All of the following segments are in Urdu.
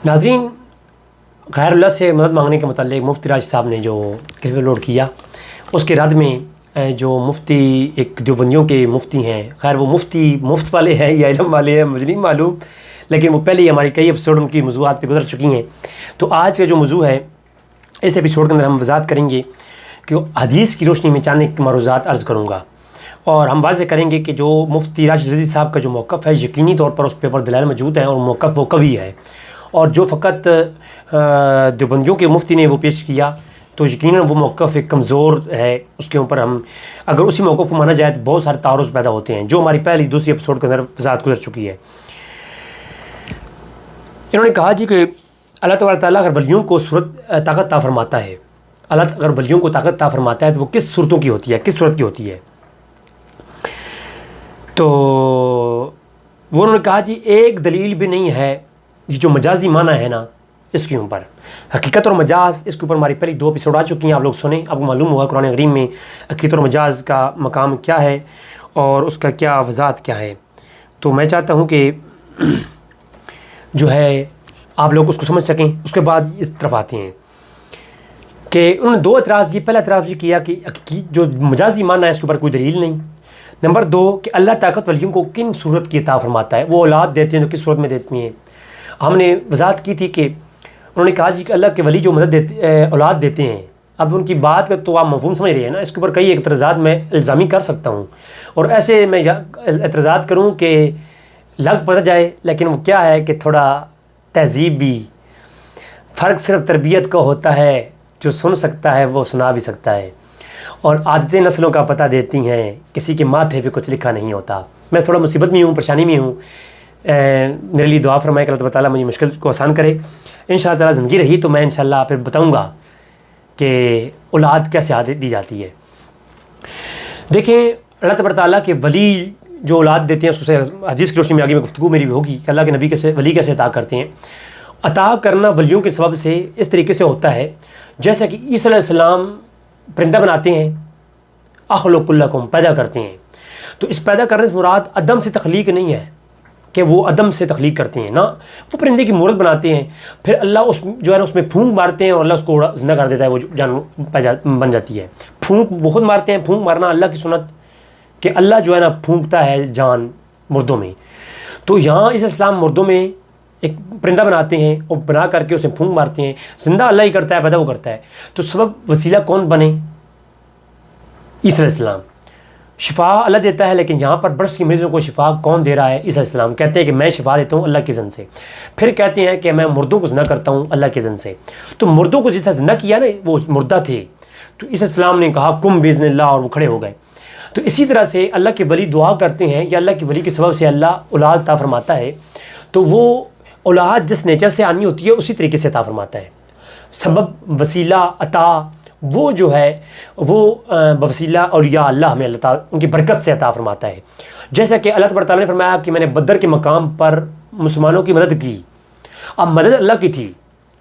ناظرین، غیر اللہ سے مدد مانگنے کے متعلق مفتی راج صاحب نے جو کلپ لوڈ کیا، اس کے رد میں جو مفتی ایک دیوبندیوں کے مفتی ہیں، خیر وہ مفتی مفت والے ہیں یا علم والے ہیں مجھے نہیں معلوم، لیکن وہ پہلے ہی ہماری کئی ایپیسوڈ ان کی موضوعات پہ گزر چکی ہیں. تو آج کا جو موضوع ہے اس ایپیسوڈ کے اندر ہم وضاحت کریں گے کہ حدیث کی روشنی میں چاند معروضات عرض کروں گا، اور ہم واضح کریں گے کہ جو مفتی راشد رضوی صاحب کا جو موقف ہے یقینی طور پر اس پیپر دلائل موجود ہیں اور موقف وہ قوی ہے، اور جو فقط دیوبندیوں کے مفتی نے وہ پیش کیا تو یقیناً وہ موقف ایک کمزور ہے. اس کے اوپر ہم اگر اسی موقف کو مانا جائے تو بہت سارے تعارض پیدا ہوتے ہیں، جو ہماری پہلی دوسری ایپیسوڈ کے اندر وضاحت گزر چکی ہے. انہوں نے کہا جی کہ اللہ تبارک تعالیٰ اگر ولیوں کو طاقت عطا فرماتا ہے، اللہ اگر ولیوں کو طاقت عطا فرماتا ہے تو وہ کس صورتوں کی ہوتی ہے، کس صورت کی ہوتی ہے؟ تو وہ انہوں نے کہا جی ایک دلیل بھی نہیں ہے، یہ جو مجازی معنی ہے نا اس کے اوپر، حقیقت اور مجاز اس کے اوپر ہماری پہلی 2 ایپیسوڈ آ چکی ہیں، آپ لوگ سنیں، آپ کو معلوم ہوگا قرآن کریم میں حقیقت اور مجاز کا مقام کیا ہے اور اس کا کیا وضاحت کیا ہے. تو میں چاہتا ہوں کہ جو ہے آپ لوگ اس کو سمجھ سکیں. اس کے بعد اس طرف آتے ہیں کہ انہوں نے 2 اعتراض کی. پہلا اعتراض یہ کیا کہ جو مجازی معنی ہے اس کے اوپر کوئی دلیل نہیں. نمبر 2 کہ اللہ طاقت ولیوں کو کن صورت کی عطا فرماتا ہے، وہ اولاد دیتے ہیں تو کس صورت میں دیتی ہیں. ہم نے وضاحت کی تھی کہ انہوں نے کہا جی کہ اللہ کے ولی جو مدد اولاد دیتے ہیں، اب ان کی بات کا تو آپ مفہوم سمجھ رہے ہیں نا، اس کے اوپر کئی اعتراضات میں الزامی کر سکتا ہوں، اور ایسے میں اعتراضات کروں کہ لگ پتہ جائے، لیکن وہ کیا ہے کہ تھوڑا تہذیب بھی فرق صرف تربیت کا ہوتا ہے، جو سن سکتا ہے وہ سنا بھی سکتا ہے، اور عادتیں نسلوں کا پتہ دیتی ہیں، کسی کے ماتھے پہ کچھ لکھا نہیں ہوتا. میں تھوڑا مصیبت میں ہوں، پریشانی میں ہوں، میرے لیے دعا فرمائے کہ اللہ تعالیٰ مجھے مشکل کو آسان کرے. انشاءاللہ تعالیٰ زندگی رہی تو میں انشاءاللہ پھر بتاؤں گا کہ اولاد کیسے عادت دی جاتی ہے. دیکھیں اللہ تبارک تعالیٰ کے ولی جو اولاد دیتے ہیں اس کو حدیث کی روشنی میں آگے میں گفتگو میری بھی ہوگی کہ اللہ کے نبی کیسے ولی کیسے عطا کرتے ہیں. عطا کرنا ولیوں کے سبب سے اس طریقے سے ہوتا ہے جیسا کہ عیسیٰ علیہ السلام پرندہ بناتے ہیں، اخلق لکم پیدا کرتے ہیں. تو اس پیدا کرنے سے مراد عدم سے تخلیق نہیں ہے کہ وہ عدم سے تخلیق کرتے ہیں، نہ، وہ پرندے کی مورت بناتے ہیں، پھر اللہ اس جو ہے نا اس میں پھونک مارتے ہیں اور اللہ اس کو زندہ کر دیتا ہے، وہ جانور بن جاتی ہے. پھونک وہ خود مارتے ہیں، پھونک مارنا اللہ کی سنت کہ اللہ جو ہے نا پھونکتا ہے جان مردوں میں. تو یہاں اس اسلام مردوں میں ایک پرندہ بناتے ہیں اور بنا کر کے اسے پھونک مارتے ہیں، زندہ اللہ ہی کرتا ہے، پیدا وہ کرتا ہے. تو سبب وسیلہ کون بنے؟ عیسیٰ علیہ السلام. شفا اللہ دیتا ہے، لیکن یہاں پر برس کی مریضوں کو شفا کون دے رہا ہے؟ عیسیٰ علیہ السلام. کہتے ہیں کہ میں شفا دیتا ہوں اللہ کے اذن سے. پھر کہتے ہیں کہ میں مردوں کو زندہ کرتا ہوں اللہ کے اذن سے. تو مردوں کو جیسا زندہ کیا نا، وہ مردہ تھے، تو عیسیٰ علیہ السلام نے کہا کم باذن اللہ، اور وہ کھڑے ہو گئے. تو اسی طرح سے اللہ کے ولی دعا کرتے ہیں یا اللہ کے ولی کے سبب سے اللہ اولاد عطا فرماتا ہے، تو وہ اولاد جس نیچر سے آنی ہوتی ہے اسی طریقے سے عطا فرماتا ہے. سبب وسیلہ عطا وہ جو ہے وہ بوسیلہ اولیاء اللہ ہمیں اللہ تعالیٰ ان کی برکت سے عطا فرماتا ہے. جیسا کہ اللہ تبارک تعالیٰ نے فرمایا کہ میں نے بدر کے مقام پر مسلمانوں کی مدد کی. اب مدد اللہ کی تھی،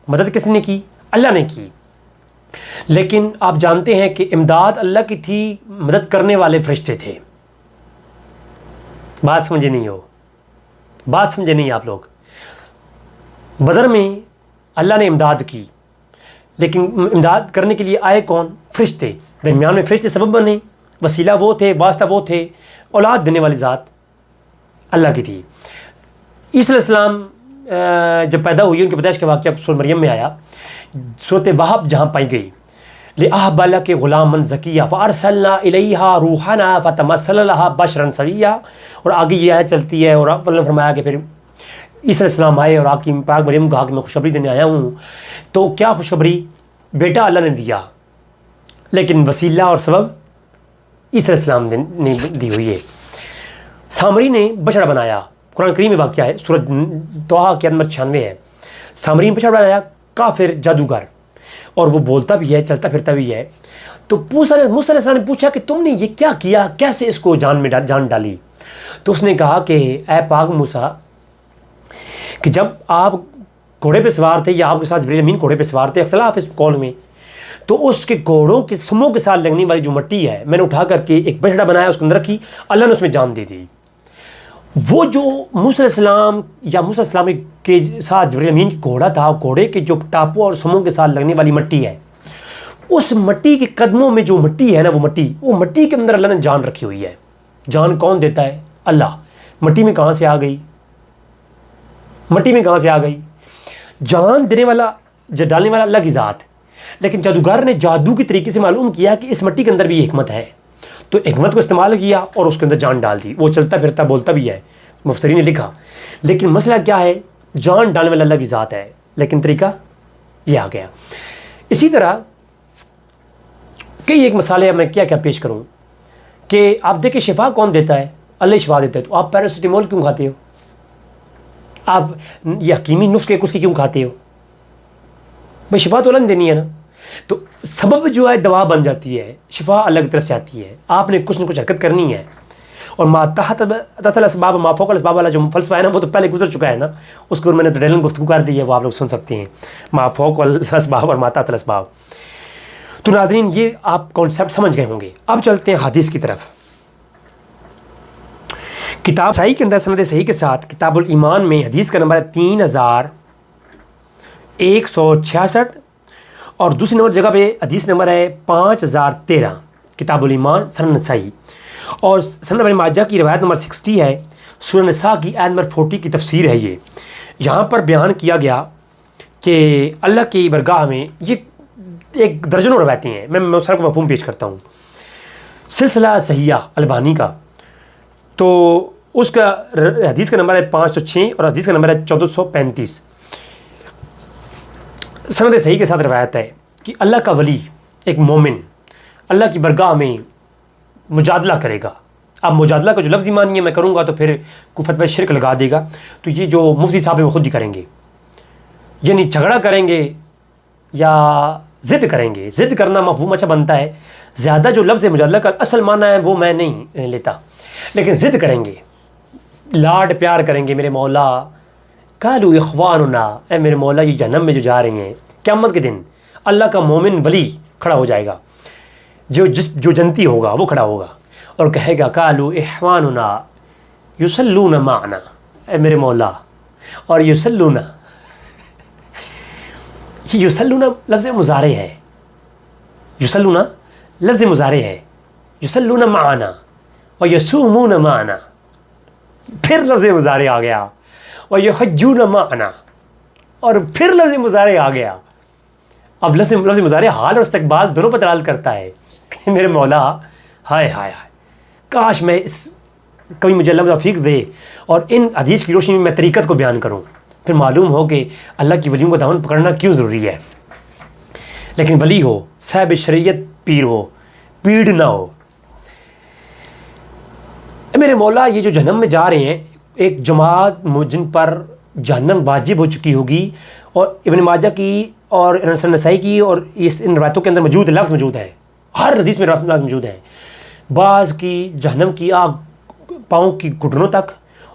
مدد کس نے کی؟ اللہ نے کی. لیکن آپ جانتے ہیں کہ امداد اللہ کی تھی، مدد کرنے والے فرشتے تھے. بات سمجھے نہیں ہو؟ بات سمجھے نہیں آپ لوگ؟ بدر میں اللہ نے امداد کی، لیکن امداد کرنے کے لیے آئے کون؟ فرشتے. درمیان میں فرشتے سبب بنے، وسیلہ وہ تھے، واسطہ وہ تھے، اولاد دینے والی ذات اللہ کی تھی. عیسیٰ علیہ السلام جب پیدا ہوئی، ان کی پیدائش کا واقعہ سورۃ مریم میں آیا، سورۃ وہب جہاں پائی گئی، لِأَهْبَ لَكِ غُلَامًا زَكِيًّا فَأَرْسَلْنَا إِلَيْهَا رُوحَنَا فَتَمَثَّلَ لَهَا بَشَرًا سَوِيًّا. اور آگے یہ آیت چلتی ہے، اور اللہ نے فرمایا کہ پھر عیسیٰ علیہ السلام آئے اور آپ کی پاک مریم کو کہا کہ میں خوشخبری دینے آیا ہوں. تو کیا خوشخبری؟ بیٹا اللہ نے دیا، لیکن وسیلہ اور سبب عیسیٰ علیہ السلام نے دی ہوئی ہے. سامری نے بچڑا بنایا، قرآن کریم میں واقعہ ہے، سورۃ طٰہٰ کے نمبر 96 ہے. سامری نے بچڑا بنایا، کافر جادوگر، اور وہ بولتا بھی ہے، چلتا پھرتا بھی ہے. تو موسیٰ علیہ السلام نے پوچھا کہ تم نے یہ کیا کیا، کیسے اس کو جان ڈالی؟ تو اس نے کہا کہ اے پاک موسیٰ، کہ جب آپ گھوڑے پہ سوار تھے یا آپ کے ساتھ جبریل امین گھوڑے پہ سوار تھے، اختلاف اس قول میں، تو اس کے گھوڑوں کے سموں کے ساتھ لگنے والی جو مٹی ہے میں نے اٹھا کر کے ایک بچڑا بنایا، اس کے اندر رکھی، اللہ نے اس میں جان دے دی. وہ جو موسیٰ علیہ السلام یا موسیٰ علیہ السلام کے ساتھ جبرائیل امین کی گھوڑا تھا، گھوڑے کے جو ٹاپوں اور سموں کے ساتھ لگنے والی مٹی ہے، اس مٹی کے قدموں میں جو مٹی ہے نا، وہ مٹی کے اندر اللہ نے جان رکھی ہوئی ہے۔ جان کون دیتا ہے؟ اللہ۔ مٹی میں کہاں سے آ گئی؟ مٹی میں کہاں سے آ گئی؟ جان دینے والا، ڈالنے والا اللہ کی ذات، لیکن جادوگر نے جادو کے طریقے سے معلوم کیا کہ اس مٹی کے اندر بھی حکمت ہے، تو حکمت کو استعمال کیا اور اس کے اندر جان ڈال دی۔ وہ چلتا پھرتا بولتا بھی ہے، مفسرین نے لکھا، لیکن مسئلہ کیا ہے؟ جان ڈالنے والا اللہ کی ذات ہے، لیکن طریقہ یہ آ گیا۔ اسی طرح کئی ایک مثالیں میں کیا پیش کروں کہ آپ دیکھیں شفا کون دیتا ہے؟ اللہ شفا دیتا ہے، تو آپ پیراسیٹامول کیوں کھاتے ہو؟ آپ یہ حکیمی نسخے اس کی کیوں کھاتے ہو؟ بھائی شفا تو اللہ نے دینی ہے نا، تو سبب جو ہے دوا بن جاتی ہے، شفا اللہ کی طرف سے آتی ہے، آپ نے کچھ نہ کچھ حرکت کرنی ہے۔ اور ما تحت الاسباب ما فوق الاسباب والا جو فلسفہ ہے نا، وہ تو پہلے گزر چکا ہے نا، اس کو میں نے ڈیٹیل گفتگو کر دی ہے، وہ آپ لوگ سن سکتے ہیں، ما فوق الاسباب اور ما تحت الاسباب۔ تو ناظرین یہ آپ کانسیپٹ سمجھ گئے ہوں گے۔ اب چلتے ہیں حدیث کی طرف۔ کتاب صحیح کے اندر سند صحیح کے ساتھ کتاب الایمان میں حدیث کا نمبر ہے 3166، اور دوسری نمبر جگہ پہ حدیث نمبر ہے 5013، کتاب الایمان سند صحیح، اور سند ابن ماجہ کی روایت نمبر 60 ہے، سورہ نساء کی آیت نمبر 40 کی تفسیر ہے یہ۔ یہاں پر بیان کیا گیا کہ اللہ کی برگاہ میں یہ ایک درجنوں روایتیں ہیں، میں اس کو مفہوم پیش کرتا ہوں۔ سلسلہ صحیحہ البانی کا، تو اس کا حدیث کا نمبر ہے 506 اور حدیث کا نمبر ہے 1435۔ سند صحیح کے ساتھ روایت ہے کہ اللہ کا ولی، ایک مومن، اللہ کی برگاہ میں مجادلہ کرے گا۔ اب مجادلہ کا جو لفظی معنی ہے میں کروں گا تو پھر کفر پہ شرک لگا دے گا، تو یہ جو مفتی صاحب ہیں وہ خود ہی کریں گے، یعنی جھگڑا کریں گے یا ضد کریں گے۔ ضد کرنا مفہوم اچھا بنتا ہے، زیادہ جو لفظ مجادلہ کا اصل معنی ہے وہ میں نہیں لیتا، لیکن ضد کریں گے، لاڈ پیار کریں گے۔ میرے مولا قالوا اخواننا، اے میرے مولا یہ جہنم میں جو جا رہی ہیں، قیامت کے دن اللہ کا مومن ولی کھڑا ہو جائے گا، جو جنتی ہوگا وہ کھڑا ہوگا اور کہے گا قالوا اخواننا یصلون معنا، اے میرے مولا، اور یصلون لفظ مضارع ہے، یصلون لفظ مضارع ہے، یصلون معنا ویصومون معنا، پھر لفظ مضارع آ گیا، ویحجون معنا، اور پھر لفظ مضارع آ گیا۔ اب لفظ مضارع حال اور استقبال دونوں پر دلالت کرتا ہے کہ میرے مولا ہائے ہائے ہائے، کاش میں کبھی مجھے اللہ توفیق دے اور ان حدیث کی روشنی میں میں طریقت کو بیان کروں، پھر معلوم ہو کہ اللہ کی ولیوں کا دامن پکڑنا کیوں ضروری ہے۔ لیکن ولی ہو، صاحب شریعت پیر ہو، پیڑ نہ ہو۔ میرے مولا یہ جو جہنم میں جا رہے ہیں، ایک جماعت جن پر جہنم واجب ہو چکی ہوگی، اور ابن ماجہ کی اور سنن نسائی کی اور ان روایتوں کے اندر موجود لفظ موجود ہے، ہر حدیث میں لفظ موجود ہیں۔ بعض کی جہنم کی آگ پاؤں کی گھٹنوں تک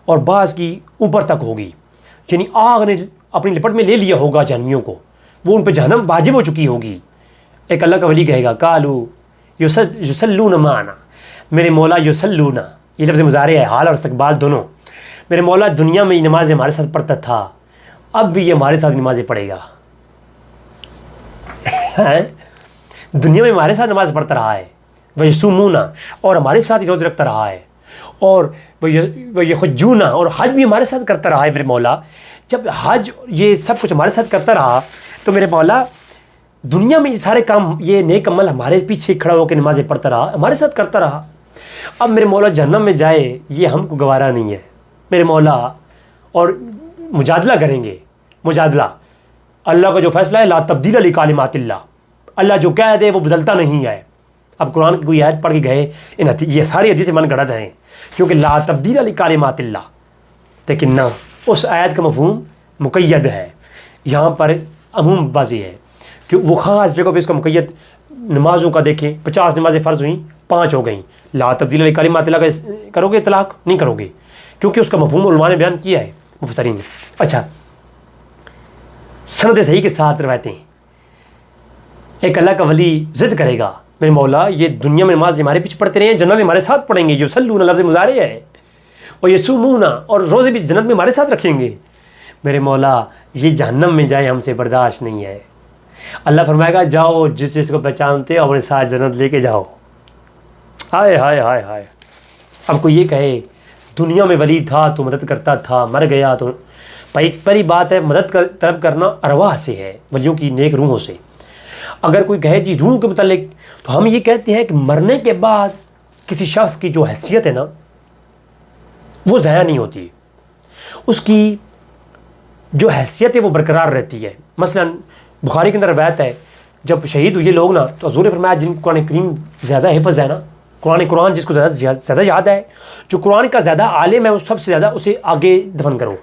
اور بعض کی اوپر تک ہوگی، یعنی آگ نے اپنی لپٹ میں لے لیا ہوگا جہنمیوں کو، وہ ان پہ جہنم واجب ہو چکی ہوگی۔ ایک اللہ کا ولی کہے گا قالوا یصلون معنا، میرے مولا یصلون، یہ لفظ مضارع ہے، حال اور استقبال دونوں۔ میرے مولا دنیا میں یہ نماز ہمارے ساتھ پڑھتا تھا، اب بھی یہ ہمارے ساتھ نمازیں پڑھے گا۔ دنیا میں ہمارے ساتھ نماز پڑھتا رہا ہے، ویصومون، اور ہمارے ساتھ ہی روزے رکھتا رہا ہے، اور ویحجون، اور حج بھی ہمارے ساتھ کرتا رہا ہے۔ میرے مولا جب حج یہ سب کچھ ہمارے ساتھ کرتا رہا تو میرے مولا دنیا میں یہ سارے کام، یہ نیک عمل ہمارے پیچھے کھڑا ہو کے نمازیں پڑھتا رہا، ہمارے ساتھ کرتا رہا۔ اب میرے مولا جہنم میں جائے یہ ہم کو گوارا نہیں ہے میرے مولا، اور مجادلہ کریں گے۔ مجادلہ اللہ کا جو فیصلہ ہے، لا تبدیل لکلمات اللہ، اللہ جو کہہ دے وہ بدلتا نہیں ہے۔ اب قرآن کی کوئی آیت پڑھ کے گئے، یہ ساری حدیثیں من گڑت ہیں، کیونکہ لا تبدیل لکلمات اللہ، لیکن نہ، اس آیت کا مفہوم مقید ہے، یہاں پر عموم بازی ہے کہ وہ خاص جگہ پہ اس کا مقید۔ نمازوں کا دیکھیں، 50 نمازیں فرض ہوئیں، 5 ہو گئیں، لا تبدیل لکلمات اللہ کا کرو گے اطلاق نہیں کرو گے، کیونکہ اس کا مفہوم علماء نے بیان کیا ہے، مفسرین نے۔ اچھا، سند صحیح کے ساتھ روایتیں، ایک اللہ کا ولی ضد کرے گا، میرے مولا یہ دنیا میں نماز ہمارے پیچھے پڑھتے رہے ہیں، جنت میں ہمارے ساتھ پڑھیں گے، یصلون لفظ مضارع ہے، اور یسومونا اور روزے بھی جنت میں ہمارے ساتھ رکھیں گے. میرے مولا یہ جہنم میں جائے ہم سے برداشت نہیں ہے. اللہ فرمائے گا جاؤ جس جس کو پہچانتے ہو اپنے ساتھ جنت لے کے جاؤ. ہائے ہائے ہائے ہائے. اب کوئی یہ کہے دنیا میں ولی تھا تو مدد کرتا تھا, مر گیا تو پہلی بات ہے مدد طلب کرنا ارواح سے ہے, ولیوں کی نیک روحوں سے. اگر کوئی کہے جی روح کے متعلق تو ہم یہ کہتے ہیں کہ مرنے کے بعد کسی شخص کی جو حیثیت ہے نا وہ ضائع نہیں ہوتی, اس کی جو حیثیت ہے وہ برقرار رہتی ہے. مثلا بخاری کے اندر روایت ہے جب شہید ہوئے لوگ نا تو حضور نے فرمایا جن کو قرآن کریم زیادہ حفظ ہے نا, قرآن جس کو زیادہ یاد ہے, جو قرآن کا زیادہ عالم ہے وہ سب سے زیادہ اسے آگے دفن کرو.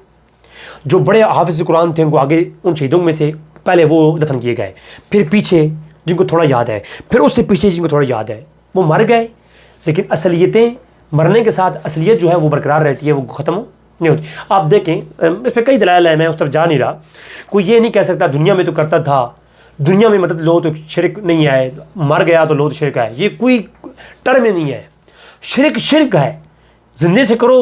جو بڑے حافظ قرآن تھے ان کو آگے ان شہیدوں میں سے پہلے وہ دفن کیے گئے, پھر پیچھے جن کو تھوڑا یاد ہے, پھر اس سے پیچھے جن کو تھوڑا یاد ہے وہ مر گئے, لیکن اصلیتیں مرنے کے ساتھ اصلیت جو ہے وہ برقرار رہتی ہے, وہ ختم نہیں ہوتی. آپ دیکھیں اس پہ کئی دلائل ہیں, میں اس طرف جا نہیں رہا. کوئی یہ نہیں کہہ سکتا دنیا میں تو کرتا تھا, دنیا میں مدد لو تو شرک نہیں ہے, مر گیا تو لو تو شرک ہے. یہ کوئی ٹرم نہیں ہے. شرک ہے, زندے سے کرو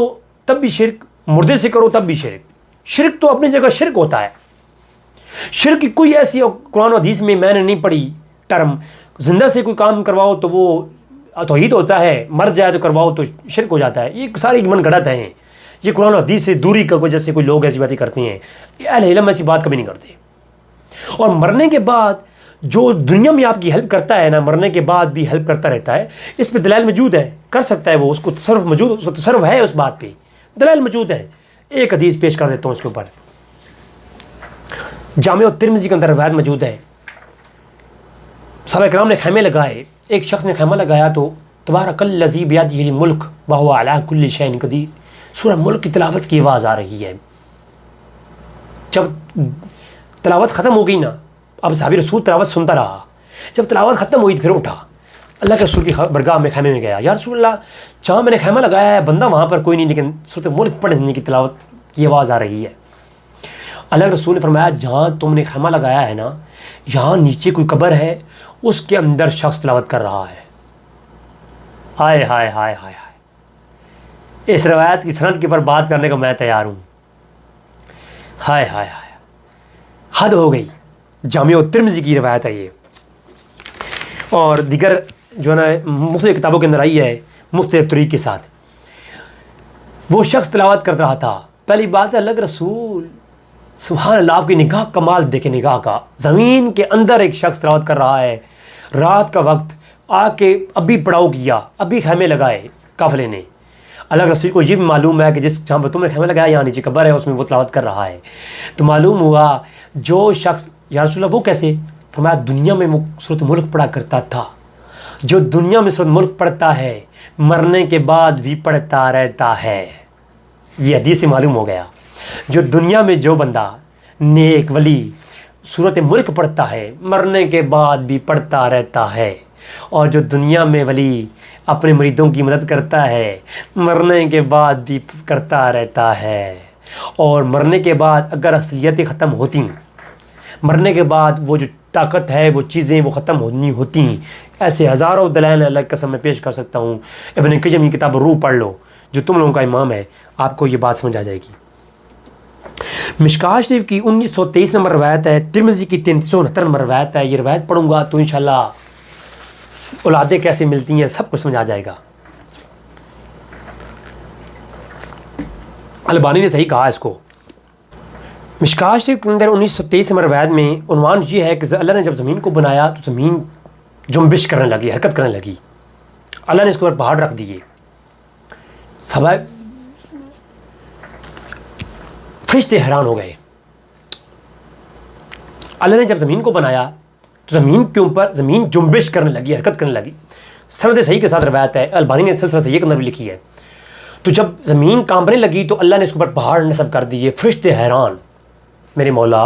تب بھی شرک, مردے سے کرو تب بھی شرک. شرک تو اپنی جگہ شرک ہوتا ہے. شرک کی کوئی ایسی قرآن و حدیث میں نے نہیں پڑھی ٹرم. زندہ سے کوئی کام کرواؤ تو وہ توحید ہوتا ہے, مر جائے تو کرواؤ تو شرک ہو جاتا ہے. یہ ساری من گھڑت ہیں. یہ قرآن و حدیث سے دوری کی وجہ سے کوئی لوگ ایسی باتیں کرتے ہیں. اہل علم ایسی بات کبھی نہیں کرتے. اور مرنے کے بعد جو دنیا میں آپ کی ہیلپ کرتا ہے نا, مرنے کے بعد بھی ہیلپ کرتا رہتا ہے. اس پہ دلائل موجود ہے, کر سکتا ہے وہ, اس کو تصرف موجود, اس کو تصرف ہے اس بات پہ, دلائل موجود ہیں. ایک حدیث پیش کر دیتا ہوں اس کے اوپر. جامع ترمذی کے اندر روایت موجود ہے, صحابہ کرام نے خیمے لگائے. ایک شخص نے خیمہ لگایا تو تبارک الذی بیدہ الملک وہو علی کل شیء قدیر سورہ ملک کی تلاوت کی آواز آ رہی ہے. جب تلاوت ختم ہو گئی نا, اب صحابی رسول تلاوت سنتا رہا. جب تلاوت ختم ہوئی پھر اٹھا, اللہ کے رسول کی برگاہ میں خیمے میں گیا. یا رسول اللہ جہاں میں نے خیمہ لگایا ہے بندہ وہاں پر کوئی نہیں, لیکن سورہ ملک پڑھنے کی تلاوت کی آواز آ رہی ہے. اللہ کے رسول نے فرمایا جہاں تم نے خیمہ لگایا ہے نا یہاں نیچے کوئی قبر ہے, اس کے اندر شخص تلاوت کر رہا ہے. ہائے ہائے ہائے ہائے ہائے. اس روایت کی سند کے اوپر بات کرنے کو میں تیار ہوں. ہائے ہائے ہائے, حد ہو گئی. جامع ترمذی کی روایت ہے یہ, اور دیگر جو ہے نا مختلف کتابوں کے اندر آئی ہے مختلف طریق کے ساتھ. وہ شخص تلاوت کر رہا تھا. پہلی بات ہے اللہ کے رسول سبحان اللہ, آپ کی نگاہ کمال دیکھیں نگاہ کا. زمین کے اندر ایک شخص تلاوت کر رہا ہے, رات کا وقت آ کے ابھی پڑاؤ کیا, ابھی خیمے لگائے قافلے نے. اللہ کے رسول کو یہ بھی معلوم ہے کہ جس جہاں پر تم نے خیمہ لگایا یہاں نیچے قبر ہے, اس میں وہ تلاوت کر رہا ہے. تو معلوم ہوا جو شخص, یا رسول اللہ وہ کیسے؟ فرمایا دنیا میں سورۃ ملک پڑھا کرتا تھا. جو دنیا میں سورۃ ملک پڑھتا ہے مرنے کے بعد بھی پڑھتا رہتا ہے. یہ حدیث سے معلوم ہو گیا جو دنیا میں جو بندہ نیک ولی سورۃ ملک پڑھتا ہے مرنے کے بعد بھی پڑھتا رہتا ہے, اور جو دنیا میں ولی اپنے مریدوں کی مدد کرتا ہے مرنے کے بعد بھی کرتا رہتا ہے, اور مرنے کے بعد اگر اصلیتیں ختم ہوتی, مرنے کے بعد وہ جو طاقت ہے وہ چیزیں وہ ختم ہونی ہوتی. ایسے ہزاروں دلائل اللہ کی قسم میں پیش کر سکتا ہوں. ابن قیم کی کتاب روح پڑھ لو جو تم لوگوں کا امام ہے, آپ کو یہ بات سمجھ آ جائے گی. مشکوٰۃ شریف کی 1923 نمبر روایت ہے, ترمذی کی 369 نمبر روایت ہے. یہ روایت پڑھوں گا تو انشاءاللہ اولادیں کیسے ملتی ہیں سب کچھ سمجھ آ جائے گا. البانی نے صحیح کہا اس کو. مشکوٰۃ شریف کے اندر 1923 نمبر روایت میں عنوان یہ ہے کہ اللہ نے جب زمین کو بنایا تو زمین جنبش کرنے لگی, حرکت کرنے لگی. اللہ نے اس کے اوپر پہاڑ رکھ دیے. فرشتے حیران ہو گئے. اللہ نے جب زمین کو بنایا تو زمین کے اوپر زمین جنبش کرنے لگی, حرکت کرنے لگی. سند صحیح کے ساتھ روایت ہے, البانی نے سلسلہ صحیح کے اندر بھی لکھی ہے. تو جب زمین کانپنے لگی تو اللہ نے اس کے اوپر پہاڑ نصب کر دیے. فرشتے حیران, میرے مولا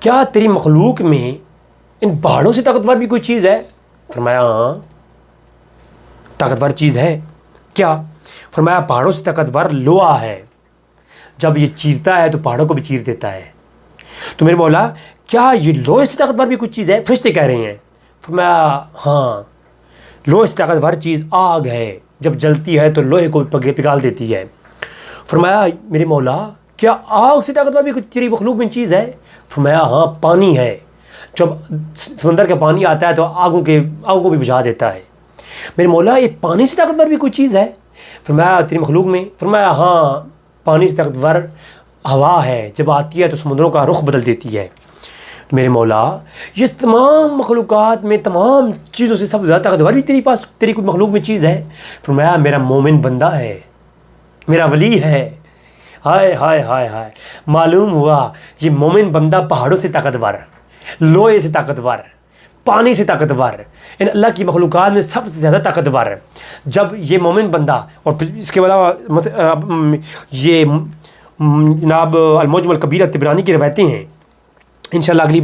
کیا تیری مخلوق میں ان پہاڑوں سے طاقتور بھی کوئی چیز ہے؟ فرمایا ہاں طاقتور چیز ہے. کیا؟ فرمایا پہاڑوں سے طاقتور لوہا ہے, جب یہ چیرتا ہے تو پہاڑوں کو بھی چیر دیتا ہے. تو میرے مولا کیا یہ لوہے سے طاقتور بھی کچھ چیز ہے؟ فرشتے کہہ رہے ہیں. فرمایا ہاں لوہے سے طاقتور چیز آگ ہے, جب جلتی ہے تو لوہے کو پگھال دیتی ہے. فرمایا میرے مولا کیا آگ سے طاقتور بھی کچھ تیری مخلوق میں چیز ہے؟ فرمایا ہاں پانی ہے، جب سمندر کا پانی آتا ہے تو آگوں کو بھی بجھا دیتا ہے۔ میرے مولا یہ پانی سے طاقتور بھی کوئی چیز ہے؟ فرمایا تیری مخلوق میں؟ فرمایا ہاں پانی سے طاقتور ہوا ہے، جب آتی ہے تو سمندروں کا رخ بدل دیتی ہے۔ میرے مولا یہ تمام مخلوقات میں تمام چیزوں سے سب سے زیادہ طاقتور بھی تیری کوئی مخلوق میں چیز ہے؟ فرمایا میرا مومن بندہ ہے، میرا ولی ہے۔ ہائے ہائے ہائے ہائے، معلوم ہوا یہ مومن بندہ پہاڑوں سے طاقتور، لوہے سے طاقتور، پانی سے طاقتور، ان اللہ کی مخلوقات میں سب سے زیادہ طاقتور ہے۔ جب یہ مومن بندہ، اور پھر اس کے علاوہ یہ جناب المعجم الکبیر طبرانی کی روایتیں ہیں، انشاءاللہ اگلی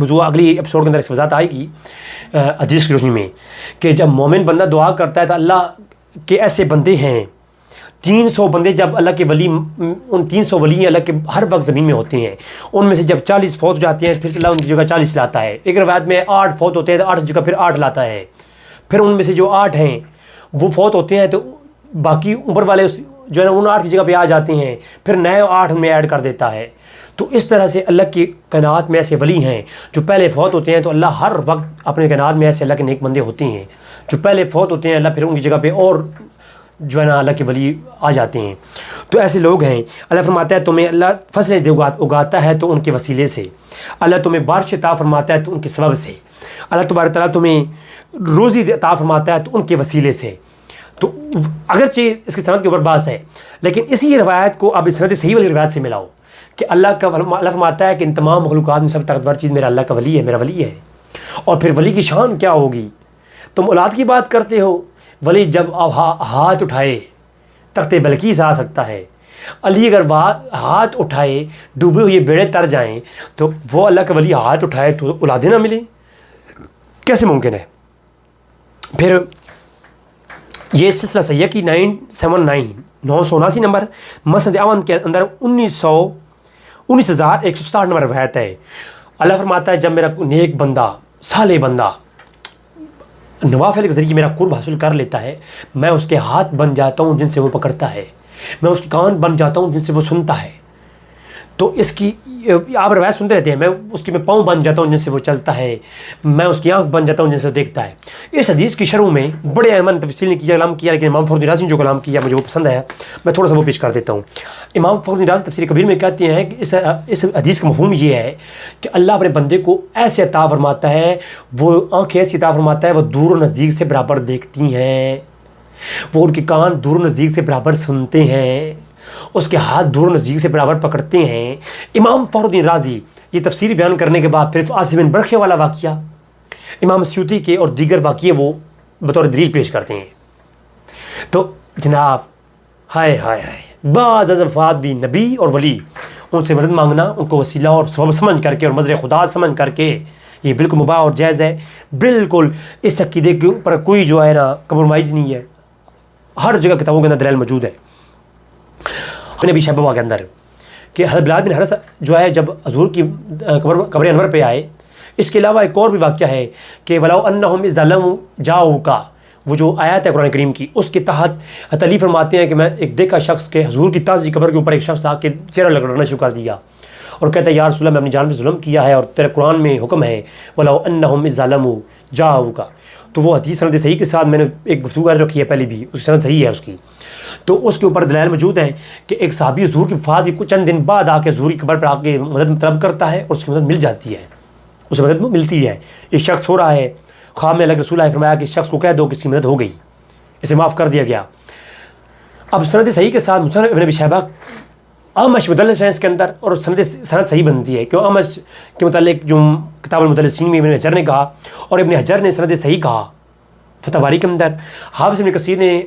ایپیسوڈ کے اندر اس وضاحت آئے گی حدیث کی روشنی میں، کہ جب مومن بندہ دعا کرتا ہے تو اللہ کے ایسے بندے ہیں 300 بندے، جب اللہ کے ولی، ان 300 ولی اللہ کے ہر وقت زمین میں ہوتے ہیں، ان میں سے جب 40 فوت ہو جاتے ہیں پھر اللہ ان کی جگہ 40 لاتا ہے۔ ایک روایت میں 8 فوت ہوتے ہیں تو 8 جگہ پھر 8 لاتا ہے، پھر ان میں سے جو 8 ہیں وہ فوت ہوتے ہیں تو باقی اوپر والے جو ہے نا ان 8 کی جگہ پہ آ جاتے ہیں، پھر نئے 8 ان میں ایڈ کر دیتا ہے۔ تو اس طرح سے اللہ کی کائنات میں ایسے ولی ہیں جو پہلے فوت ہوتے ہیں، تو اللہ ہر وقت اپنے کائنات میں ایسے اللہ کے نیک بندے ہوتے ہیں جو پہلے فوت ہوتے ہیں، اللہ پھر ان کی جگہ پہ اور جو ہے نا اللہ کے ولی آ جاتے ہیں۔ تو ایسے لوگ ہیں، اللہ فرماتا ہے تمہیں اللہ فصلیں اگاتا ہے تو ان کے وسیلے سے، اللہ تمہیں بارش عطا فرماتا ہے تو ان کے سبب سے، اللہ تبارک تعالیٰ تمہیں روزی عطا فرماتا ہے تو ان کے وسیلے سے۔ تو اگرچہ اس کی سند کے اوپر بحث ہے، لیکن اسی روایت کو اب سند صحیح والی روایت سے ملاؤ کہ اللہ فرماتا ہے کہ ان تمام مخلوقات میں سب طاقتور چیز میرا اللہ کا ولی ہے، میرا ولی ہے۔ اور پھر ولی کی شان کیا ہوگی؟ تم اولاد کی بات کرتے ہو، ولی جب ہاتھ اٹھائے تخت بلقیس آ سکتا ہے، علی اگر ہاتھ اٹھائے ڈوبے ہوئے بیڑے تر جائیں تو وہ اللہ کا ولی ہاتھ اٹھائے تو اولادیں نہ ملیں؟ کیسے ممکن ہے؟ پھر یہ سلسلہ صحیح کی 979 نمبر مسند احمد کے اندر 19,167 نمبر روایت ہے۔ اللہ فرماتا ہے جب میرا نیک بندہ، صالح بندہ نوافل کے ذریعے میرا قرب حاصل کر لیتا ہے، میں اس کے ہاتھ بن جاتا ہوں جن سے وہ پکڑتا ہے، میں اس کے کان بن جاتا ہوں جن سے وہ سنتا ہے۔ تو اس کی آپ روایت سنتے رہتے ہیں، میں پاؤں بن جاتا ہوں جن سے وہ چلتا ہے، میں اس کی آنکھ بن جاتا ہوں جن سے وہ دیکھتا ہے۔ اس حدیث کی شروع میں بڑے احمد تفصیل نے کلام کیا، لیکن امام فخر رازی نے جو کلام کیا مجھے وہ پسند ہے، میں تھوڑا سا وہ پیش کر دیتا ہوں۔ امام فخر رازی تفسیر کبیر میں کہتے ہیں کہ اس حدیث کا مفہوم یہ ہے کہ اللہ اپنے بندے کو ایسے عطا فرماتا ہے، وہ آنکھیں ایسی عطا فرماتا ہے، وہ دور و نزدیک سے برابر دیکھتی ہیں، وہ ان کے کان دور و نزدیک سے برابر سنتے ہیں، اس کے ہاتھ دور نزدیک سے برابر پکڑتے ہیں۔ امام فخر الدین رازی یہ تفسیر بیان کرنے کے بعد پھر عاصم بن برقیہ والا واقعہ، امام سیوطی کے اور دیگر واقعے وہ بطور دلیل پیش کرتے ہیں۔ تو جناب ہائے ہائے ہائے، بعض ازلفات بھی نبی اور ولی، ان سے مدد مانگنا، ان کو وسیلہ اور سبب سمجھ کر کے اور مظہر خدا سمجھ کر کے، یہ بالکل مباح اور جائز ہے۔ بالکل اس عقیدے کے اوپر کوئی جو ہے نا کمپرومائز نہیں ہے، ہر جگہ کتابوں کے اندر دلائل موجود ہے۔ نبی شیبہ کے اندر کہ حضرت بلال بن حارثہ جو ہے جب حضور کی قبر انور پہ آئے، اس کے علاوہ ایک اور بھی واقعہ ہے کہ وَلَوْ أَنَّهُمْ إِذْ ظَلَمُوا جَاءُوكَ، وہ جو آیت ہے قرآن کریم کی، اس کے تحت حضرت علی فرماتے ہیں کہ میں ایک دیکھا شخص کے حضور کی تازی قبر کے اوپر ایک شخص آ کے چہرہ لگڑنا شروع کر دیا اور کہتا ہے یا رسول اللہ میں اپنی جان پہ ظلم کیا ہے اور تیرے قرآن میں حکم ہے وَلَوْ أَنَّهُمْ إِذْ ظَلَمُوا جَاءُوكَ۔ تو وہ حدیث سند صحیح کے ساتھ میں نے ایک گفتگو رکھی ہے پہلے بھی، اس سند صحیح ہے اس کی، تو اس کے اوپر دلائل موجود ہیں کہ ایک صحابی حضور کی وفات کے کچھ چند دن بعد آ کے حضور کی قبر پر آ کے مدد طلب کرتا ہے اور اس کی مدد مل جاتی ہے، اسے مدد ملتی ہے۔ ایک شخص ہو رہا ہے، خام اللہ کے رسول نے فرمایا کہ اس شخص کو کہہ دو کہ اس کی مدد ہو گئی، اسے معاف کر دیا گیا۔ اب سند صحیح کے ساتھ مصنف ابن ابی شیبہ اعمش مدلس ہے اس کے اندر، اور سند صحیح بنتی ہے کہ اعمش کے متعلق جو کتاب المدلسین میں ابن حجر نے کہا اور ابن حجر نے سند صحیح کہا فتح باری کے اندر، حافظ ابن کثیر نے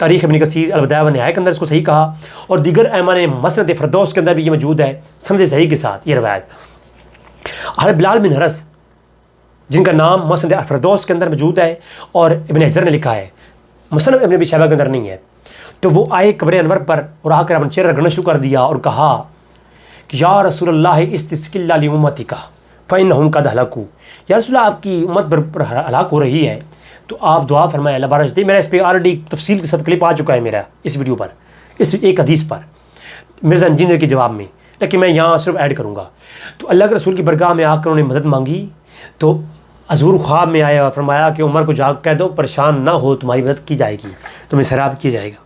تاریخ ابن کثیر البدایہ و نہایہ کے اندر اس کو صحیح کہا، اور دیگر ائمہ نے مسند فردوس کے اندر بھی یہ موجود ہے سند صحیح کے ساتھ یہ روایت۔ حضرت بلال بن حارث جن کا نام مسند فردوس کے اندر موجود ہے اور ابن حجر نے لکھا ہے، مصنف ابن ابی شیبہ کے اندر نہیں ہے، تو وہ آئے قبر انور پر اور آ کر اپنا چہرہ رگڑنا شروع کر دیا اور کہا کہ یا رسول اللہ استسقِ اللہ لامتک فانہم قد ہلکوا، یا رسول اللہ آپ کی امت پر ہلاک ہو رہی ہے تو آپ دعا فرمائیں اللہ بارش دے۔ میرا اس پہ آلریڈی تفصیل کے ساتھ کلپ آ چکا ہے میرا اس ویڈیو پر، اس ایک حدیث پر، مرزا انجینئر کے جواب میں، لیکن میں یہاں صرف ایڈ کروں گا. تو اللہ کے رسول کی برگاہ میں آ کر انہوں نے مدد مانگی، تو حضور خواب میں آیا اور فرمایا کہ عمر کو جاگ کہہ دو پریشان نہ ہو، تمہاری مدد کی جائے گی، تمہیں سیراب کیا جائے گا.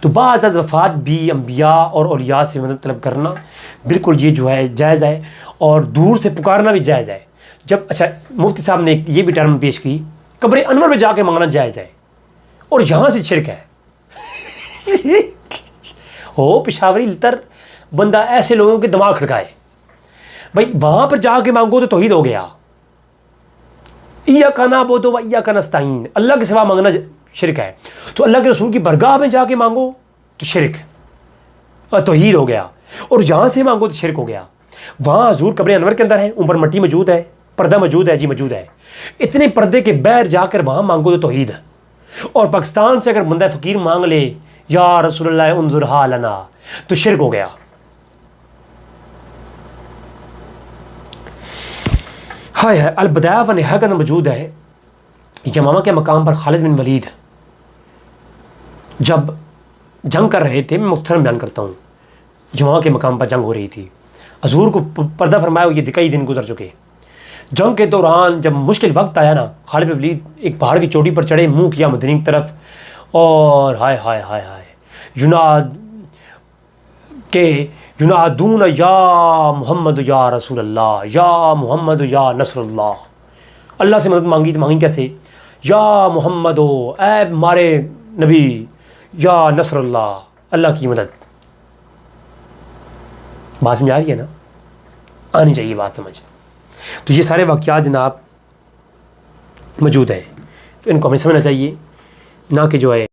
تو بعد از وفات بھی انبیاء اور اولیاء سے مدد طلب کرنا بالکل یہ جو ہے جائز ہے، اور دور سے پکارنا بھی جائز ہے. جب اچھا مفتی صاحب نے یہ بھی ٹرم پیش کی، قبر انور میں جا کے مانگنا جائز ہے، اور یہاں سے شرک ہے. ہو پشاوری لتر بندہ ایسے لوگوں کے دماغ کھڑکائے، بھائی وہاں پر جا کے مانگو تو توحید ہو گیا. ایاک نعبد و ایاک نستعین، اللہ کے سوا مانگنا شرک ہے. تو اللہ کے رسول کی برگاہ میں جا کے مانگو تو شرک اور توحید ہو گیا، اور جہاں سے مانگو تو شرک ہو گیا. وہاں حضور قبر انور کے اندر ہے، اوپر مٹی موجود ہے، پردہ موجود ہے، جی موجود ہے. اتنے پردے کے بیر جا کر وہاں مانگو تو توحید ہے. اور پاکستان سے اگر بندہ فقیر مانگ لے یا رسول اللہ انظر حالنا تو شرک ہو گیا. ہائے ہائے. البدایہ و نہایہ کے اندر موجود ہے، یمامہ کے مقام پر خالد بن ولید جب جنگ کر رہے تھے، میں مختصر بیان کرتا ہوں، یمامہ کے مقام پر جنگ ہو رہی تھی، حضور کو پردہ فرمایا یہ کئی دن گزر چکے. جنگ کے دوران جب مشکل وقت آیا نا، خالد بن ولید ایک پہاڑ کی چوٹی پر چڑھے، منہ کیا مدینے کی طرف، اور ہائے ہائے ہائے ہائے ینادون یا محمد یا رسول اللہ، یا محمد یا نصر اللہ. اللہ سے مدد مانگی تو مانگی کیسے؟ یا محمد اے ہمارے نبی، یا نصر اللہ، اللہ کی مدد. بات سمجھ آ رہی ہے نا؟ آنی چاہیے بات سمجھ. تو یہ سارے واقعات جناب موجود ہیں، تو ان کو ہمیں سمجھنا چاہیے، نہ کہ جو ہے